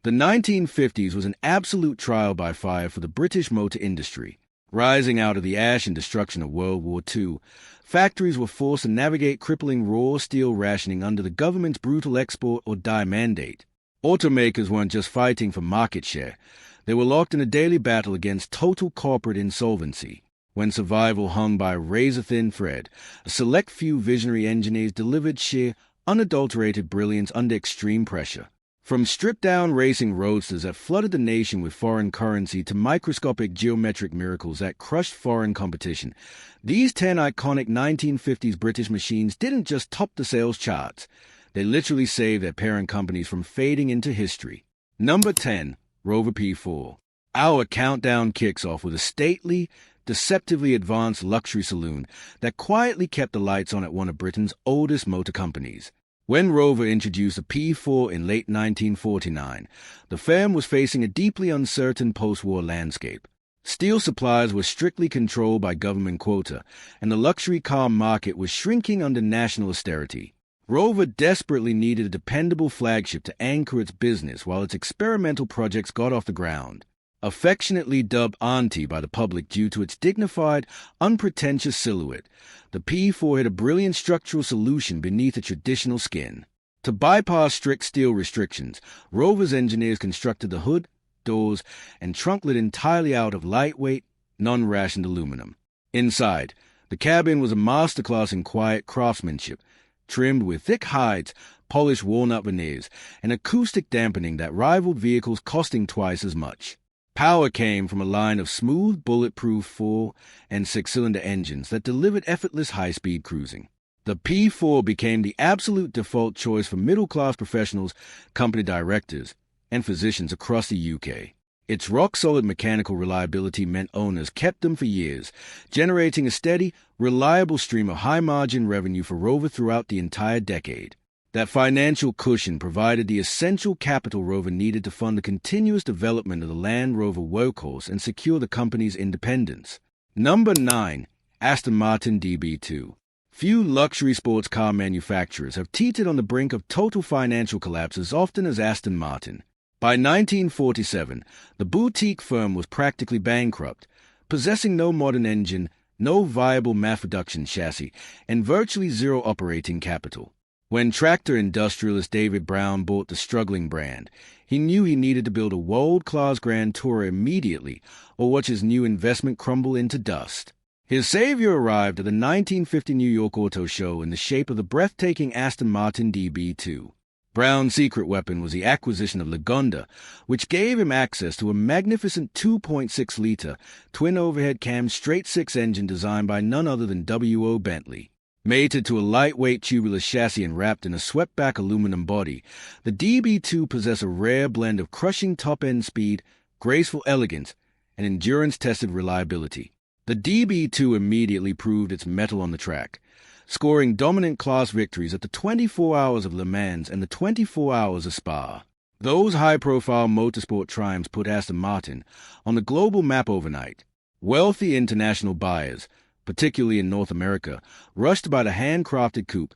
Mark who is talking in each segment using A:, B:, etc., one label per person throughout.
A: The 1950s was an absolute trial by fire for the British motor industry. Rising out of the ash and destruction of World War II, factories were forced to navigate crippling raw steel rationing under the government's brutal export or die mandate. Automakers weren't just fighting for market share. They were locked in a daily battle against total corporate insolvency. When survival hung by a razor-thin thread, a select few visionary engineers delivered sheer, unadulterated brilliance under extreme pressure. From stripped-down racing roadsters that flooded the nation with foreign currency to microscopic geometric miracles that crushed foreign competition, these 10 iconic 1950s British machines didn't just top the sales charts. They literally saved their parent companies from fading into history. Number 10. Rover P4. Our countdown kicks off with a stately, deceptively advanced luxury saloon that quietly kept the lights on at one of Britain's oldest motor companies. When Rover introduced the P4 in late 1949, the firm was facing a deeply uncertain post-war landscape. Steel supplies were strictly controlled by government quota, and the luxury car market was shrinking under national austerity. Rover desperately needed a dependable flagship to anchor its business while its experimental projects got off the ground. Affectionately dubbed Auntie by the public due to its dignified, unpretentious silhouette, the P4 had a brilliant structural solution beneath a traditional skin. To bypass strict steel restrictions, Rover's engineers constructed the hood, doors, and trunk lid entirely out of lightweight, non-rationed aluminum. Inside, the cabin was a masterclass in quiet craftsmanship, trimmed with thick hides, polished walnut veneers, and acoustic dampening that rivaled vehicles costing twice as much. Power came from a line of smooth, bulletproof 4- and 6-cylinder engines that delivered effortless high-speed cruising. The P4 became the absolute default choice for middle-class professionals, company directors, and physicians across the UK. Its rock-solid mechanical reliability meant owners kept them for years, generating a steady, reliable stream of high-margin revenue for Rover throughout the entire decade. That financial cushion provided the essential capital Rover needed to fund the continuous development of the Land Rover workhorse and secure the company's independence. Number 9. Aston Martin DB2. Few luxury sports car manufacturers have teetered on the brink of total financial collapse as often as Aston Martin. By 1947, the boutique firm was practically bankrupt, possessing no modern engine, no viable mass-production chassis, and virtually zero operating capital. When tractor industrialist David Brown bought the struggling brand, he knew he needed to build a world-class Grand Tourer immediately or watch his new investment crumble into dust. His savior arrived at the 1950 New York Auto Show in the shape of the breathtaking Aston Martin DB2. Brown's secret weapon was the acquisition of Lagonda, which gave him access to a magnificent 2.6-liter twin-overhead cam straight-six engine designed by none other than W.O. Bentley. Mated to a lightweight tubular chassis and wrapped in a swept-back aluminum body, the DB2 possessed a rare blend of crushing top-end speed, graceful elegance, and endurance-tested reliability. The DB2 immediately proved its mettle on the track, scoring dominant class victories at the 24 Hours of Le Mans and the 24 Hours of Spa. Those high-profile motorsport triumphs put Aston Martin on the global map overnight. Wealthy international buyers, particularly in North America, rushed by the handcrafted coupe,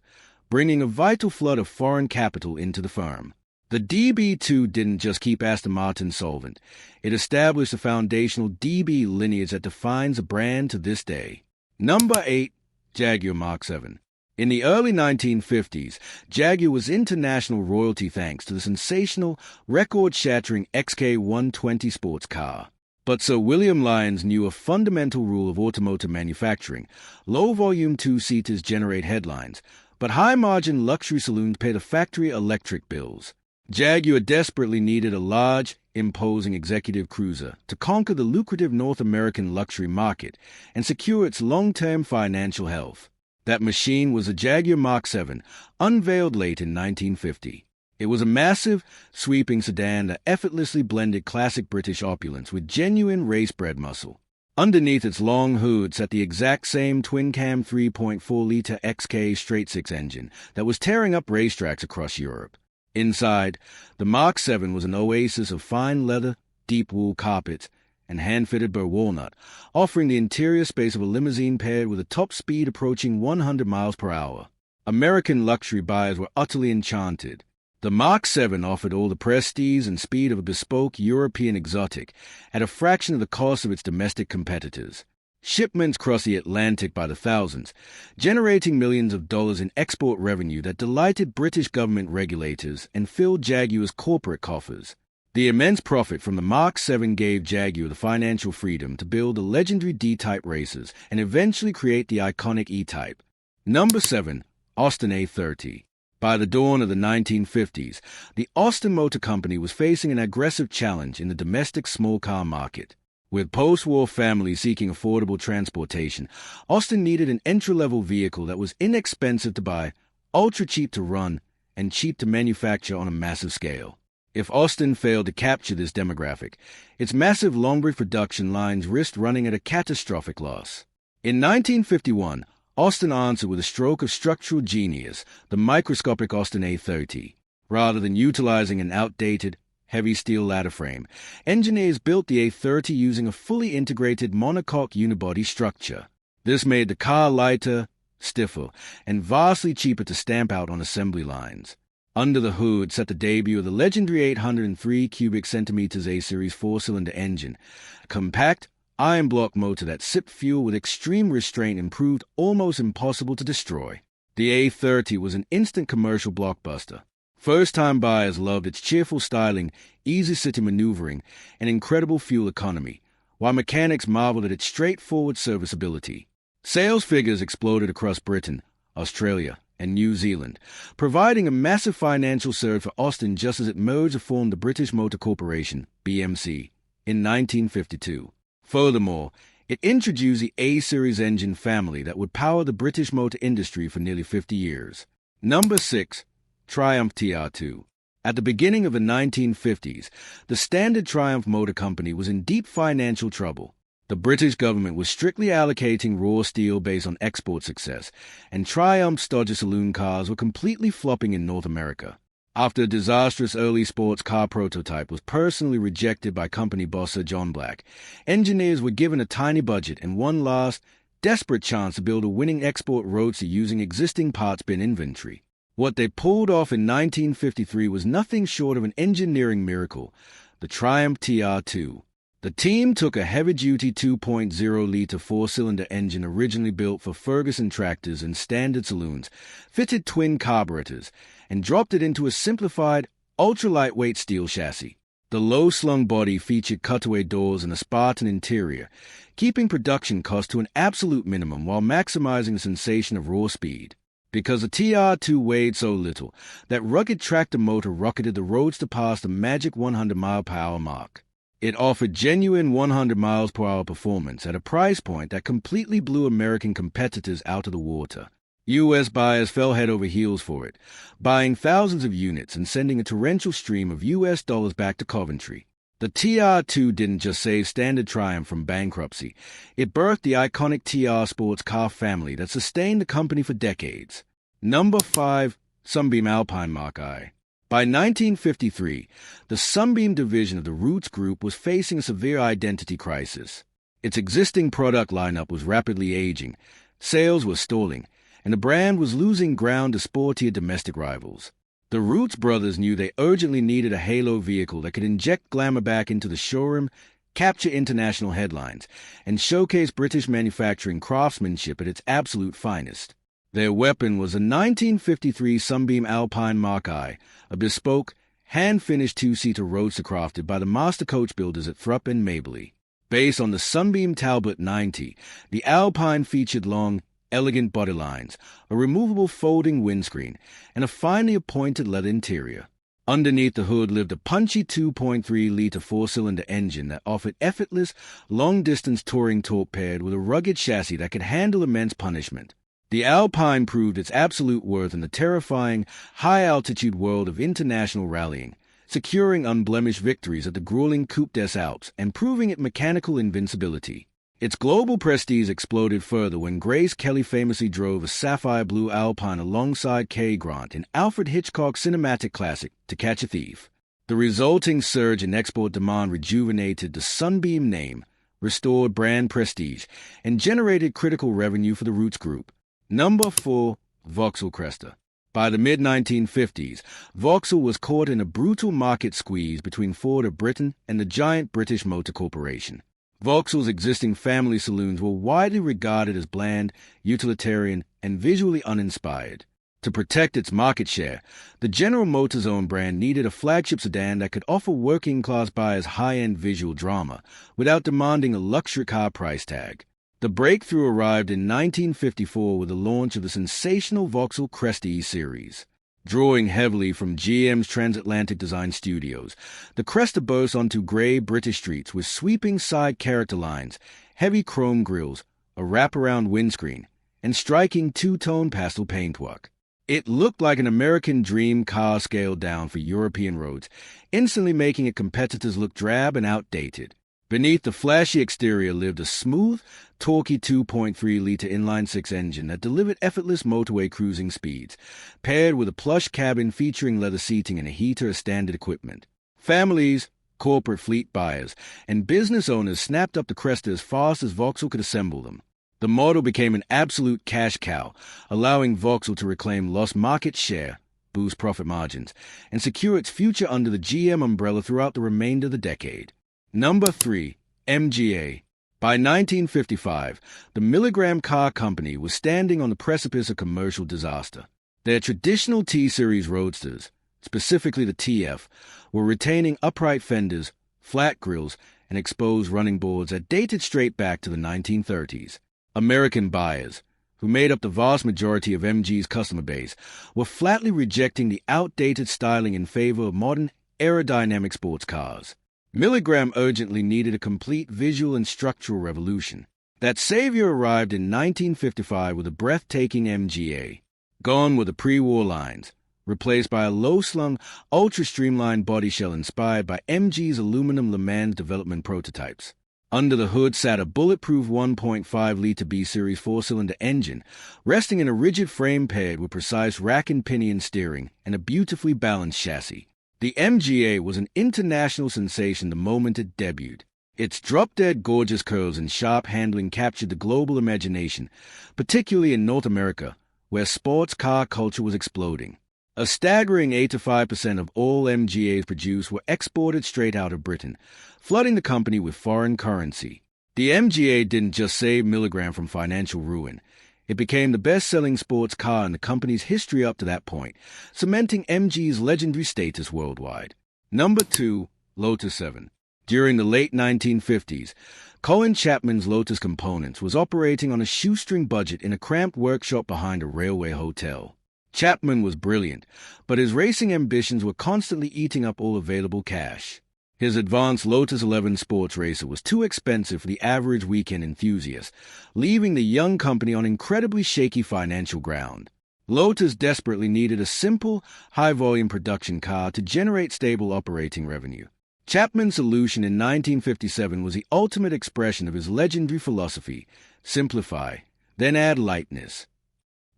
A: bringing a vital flood of foreign capital into the firm. The DB2 didn't just keep Aston Martin solvent. It established a foundational DB lineage that defines the brand to this day. Number 8. Jaguar Mark 7. In the early 1950s, Jaguar was international royalty thanks to the sensational, record-shattering XK120 sports car. But Sir William Lyons knew a fundamental rule of automotive manufacturing. Low-volume two-seaters generate headlines, but high-margin luxury saloons pay the factory electric bills. Jaguar desperately needed a large, imposing executive cruiser to conquer the lucrative North American luxury market and secure its long-term financial health. That machine was the Jaguar Mark 7, unveiled late in 1950. It was a massive, sweeping sedan that effortlessly blended classic British opulence with genuine race-bred muscle. Underneath its long hood sat the exact same twin-cam 3.4-liter XK straight-six engine that was tearing up racetracks across Europe. Inside, the Mark 7 was an oasis of fine leather, deep wool carpets, and hand-fitted burr walnut, offering the interior space of a limousine paired with a top speed approaching 100 miles per hour. American luxury buyers were utterly enchanted. The Mach 7 offered all the prestige and speed of a bespoke European exotic at a fraction of the cost of its domestic competitors. Shipments crossed the Atlantic by the thousands, generating millions of dollars in export revenue that delighted British government regulators and filled Jaguar's corporate coffers. The immense profit from the Mach 7 gave Jaguar the financial freedom to build the legendary D-Type racers and eventually create the iconic E-Type. Number 7. Austin A30. By the dawn of the 1950s, the Austin Motor Company was facing an aggressive challenge in the domestic small car market. With post-war families seeking affordable transportation, Austin needed an entry-level vehicle that was inexpensive to buy, ultra-cheap to run, and cheap to manufacture on a massive scale. If Austin failed to capture this demographic, its massive Longbridge production lines risked running at a catastrophic loss. In 1951, Austin answered with a stroke of structural genius, the microscopic Austin A30. Rather than utilizing an outdated, heavy steel ladder frame, engineers built the A30 using a fully integrated monocoque unibody structure. This made the car lighter, stiffer, and vastly cheaper to stamp out on assembly lines. Under the hood sat the debut of the legendary 803 cubic centimeters A-Series four-cylinder engine, a compact, iron block motor that sipped fuel with extreme restraint and proved almost impossible to destroy. The A30 was an instant commercial blockbuster. First-time buyers loved its cheerful styling, easy city maneuvering, and incredible fuel economy, while mechanics marveled at its straightforward serviceability. Sales figures exploded across Britain, Australia, and New Zealand, providing a massive financial surge for Austin just as it merged to form the British Motor Corporation, BMC, in 1952. Furthermore, it introduced the A-Series engine family that would power the British motor industry for nearly 50 years. Number 6. Triumph TR2. At the beginning of the 1950s, the Standard Triumph Motor Company was in deep financial trouble. The British government was strictly allocating raw steel based on export success, and Triumph's Dodge saloon cars were completely flopping in North America. After a disastrous early sports car prototype was personally rejected by company boss Sir John Black, engineers were given a tiny budget and one last, desperate chance to build a winning export roadster using existing parts bin inventory. What they pulled off in 1953 was nothing short of an engineering miracle, the Triumph TR2. The team took a heavy-duty 2.0-liter four-cylinder engine originally built for Ferguson tractors and standard saloons, fitted twin carburetors, and dropped it into a simplified, ultra-lightweight steel chassis. The low-slung body featured cutaway doors and a Spartan interior, keeping production costs to an absolute minimum while maximizing the sensation of raw speed. Because the TR2 weighed so little, that rugged tractor motor rocketed the roadster past the magic 100-mile-per-hour mark. It offered genuine 100 miles per hour performance at a price point that completely blew American competitors out of the water. U.S. buyers fell head over heels for it, buying thousands of units and sending a torrential stream of U.S. dollars back to Coventry. The TR2 didn't just save Standard Triumph from bankruptcy. It birthed the iconic TR sports car family that sustained the company for decades. Number 5. Sunbeam Alpine Mach I. By 1953, the Sunbeam division of the Roots Group was facing a severe identity crisis. Its existing product lineup was rapidly aging, sales were stalling, and the brand was losing ground to sportier domestic rivals. The Roots brothers knew they urgently needed a halo vehicle that could inject glamour back into the showroom, capture international headlines, and showcase British manufacturing craftsmanship at its absolute finest. Their weapon was a 1953 Sunbeam Alpine Mach I, a bespoke, hand-finished two-seater roadster crafted by the master coach builders at Thrupp and Mabley. Based on the Sunbeam Talbot 90, the Alpine featured long, elegant body lines, a removable folding windscreen, and a finely appointed leather interior. Underneath the hood lived a punchy 2.3-liter four-cylinder engine that offered effortless, long-distance touring torque paired with a rugged chassis that could handle immense punishment. The Alpine proved its absolute worth in the terrifying, high-altitude world of international rallying, securing unblemished victories at the grueling Coupe des Alpes and proving its mechanical invincibility. Its global prestige exploded further when Grace Kelly famously drove a sapphire blue Alpine alongside Cary Grant in Alfred Hitchcock's cinematic classic To Catch a Thief. The resulting surge in export demand rejuvenated the Sunbeam name, restored brand prestige, and generated critical revenue for the Roots Group. Number 4. Vauxhall Cresta. By the mid-1950s, Vauxhall was caught in a brutal market squeeze between Ford of Britain and the giant British Motor Corporation. Vauxhall's existing family saloons were widely regarded as bland, utilitarian, and visually uninspired. To protect its market share, the General Motors own brand needed a flagship sedan that could offer working-class buyers high-end visual drama without demanding a luxury car price tag. The breakthrough arrived in 1954 with the launch of the sensational Vauxhall Cresta E series. Drawing heavily from GM's transatlantic design studios, the Cresta bursts onto grey British streets with sweeping side character lines, heavy chrome grilles, a wraparound windscreen, and striking two-tone pastel paintwork. It looked like an American dream car scaled down for European roads, instantly making its competitors look drab and outdated. Beneath the flashy exterior lived a smooth, torquey 2.3-liter inline-six engine that delivered effortless motorway cruising speeds, paired with a plush cabin featuring leather seating and a heater as standard equipment. Families, corporate fleet buyers, and business owners snapped up the Cresta as fast as Vauxhall could assemble them. The model became an absolute cash cow, allowing Vauxhall to reclaim lost market share, boost profit margins, and secure its future under the GM umbrella throughout the remainder of the decade. Number 3. MGA. By 1955, the Milligram Car Company was standing on the precipice of commercial disaster. Their traditional T-Series roadsters, specifically the TF, were retaining upright fenders, flat grilles, and exposed running boards that dated straight back to the 1930s. American buyers, who made up the vast majority of MG's customer base, were flatly rejecting the outdated styling in favor of modern, aerodynamic sports cars. Milligram urgently needed a complete visual and structural revolution. That savior arrived in 1955 with a breathtaking MGA. Gone were the pre-war lines, replaced by a low-slung, ultra-streamlined body shell inspired by MG's aluminum Le Mans development prototypes. Under the hood sat a bulletproof 1.5-liter B-Series four-cylinder engine, resting in a rigid frame paired with precise rack and pinion steering and a beautifully balanced chassis. The MGA was an international sensation the moment it debuted. Its drop-dead gorgeous curves and sharp handling captured the global imagination, particularly in North America, where sports car culture was exploding. A staggering 85% of all MGAs produced were exported straight out of Britain, flooding the company with foreign currency. The MGA didn't just save Milligram from financial ruin. It became the best-selling sports car in the company's history up to that point, cementing MG's legendary status worldwide. Number 2. Lotus 7. During the late 1950s, Colin Chapman's Lotus Components was operating on a shoestring budget in a cramped workshop behind a railway hotel. Chapman was brilliant, but his racing ambitions were constantly eating up all available cash. His advanced Lotus 11 sports racer was too expensive for the average weekend enthusiast, leaving the young company on incredibly shaky financial ground. Lotus desperately needed a simple, high-volume production car to generate stable operating revenue. Chapman's solution in 1957 was the ultimate expression of his legendary philosophy: simplify, then add lightness.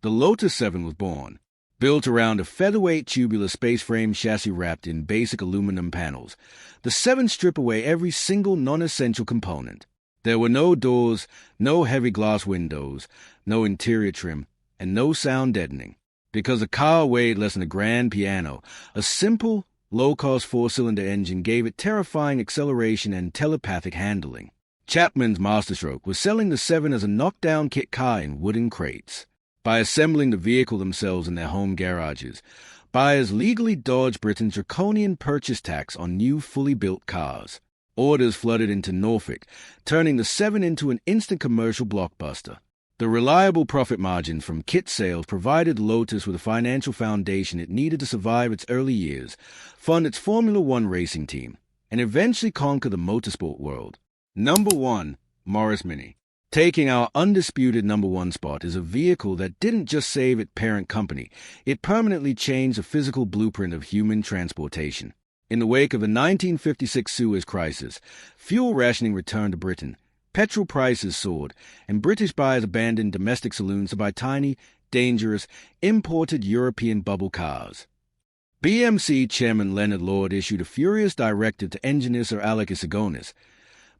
A: The Lotus 7 was born. Built around a featherweight tubular space frame chassis wrapped in basic aluminum panels, the 7 stripped away every single non-essential component. There were no doors, no heavy glass windows, no interior trim, and no sound deadening. Because the car weighed less than a grand piano, a simple, low-cost four-cylinder engine gave it terrifying acceleration and telepathic handling. Chapman's masterstroke was selling the 7 as a knockdown kit car in wooden crates. By assembling the vehicle themselves in their home garages, buyers legally dodged Britain's draconian purchase tax on new fully built cars. Orders flooded into Norfolk, turning the 7 into an instant commercial blockbuster. The reliable profit margins from kit sales provided Lotus with a financial foundation it needed to survive its early years, fund its Formula One racing team, and eventually conquer the motorsport world. Number 1. Morris Mini. Taking our undisputed number 1 spot is a vehicle that didn't just save its parent company, it permanently changed the physical blueprint of human transportation. In the wake of the 1956 Suez Crisis, fuel rationing returned to Britain, petrol prices soared, and British buyers abandoned domestic saloons to buy tiny, dangerous, imported European bubble cars. BMC Chairman Leonard Lord issued a furious directive to engineer Sir Alex Isagonis: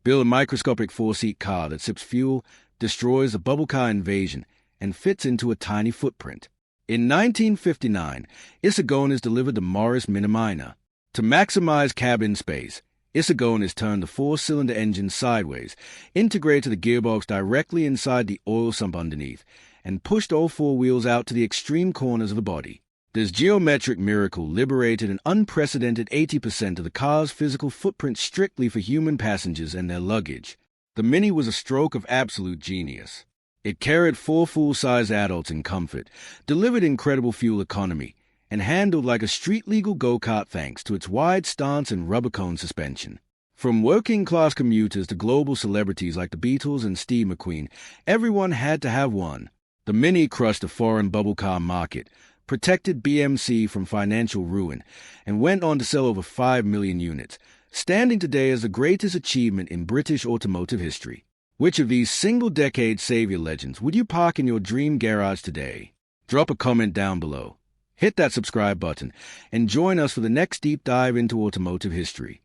A: build a microscopic 4-seat car that sips fuel, destroys the bubble car invasion, and fits into a tiny footprint. In 1959, isogoners delivered the Morris Minimina. To maximize cabin space, isogoners turned the four-cylinder engine sideways, integrated the gearbox directly inside the oil sump underneath, and pushed all four wheels out to the extreme corners of the body. This geometric miracle liberated an unprecedented 80% of the car's physical footprint strictly for human passengers and their luggage. The Mini was a stroke of absolute genius. It carried four full-size adults in comfort, delivered incredible fuel economy, and handled like a street-legal go-kart thanks to its wide stance and rubber cone suspension. From working-class commuters to global celebrities like the Beatles and Steve McQueen, everyone had to have one. The Mini crushed the foreign bubble car market, protected BMC from financial ruin, and went on to sell over 5 million units, standing today as the greatest achievement in British automotive history. Which of these single-decade savior legends would you park in your dream garage today? Drop a comment down below. Hit that subscribe button and join us for the next deep dive into automotive history.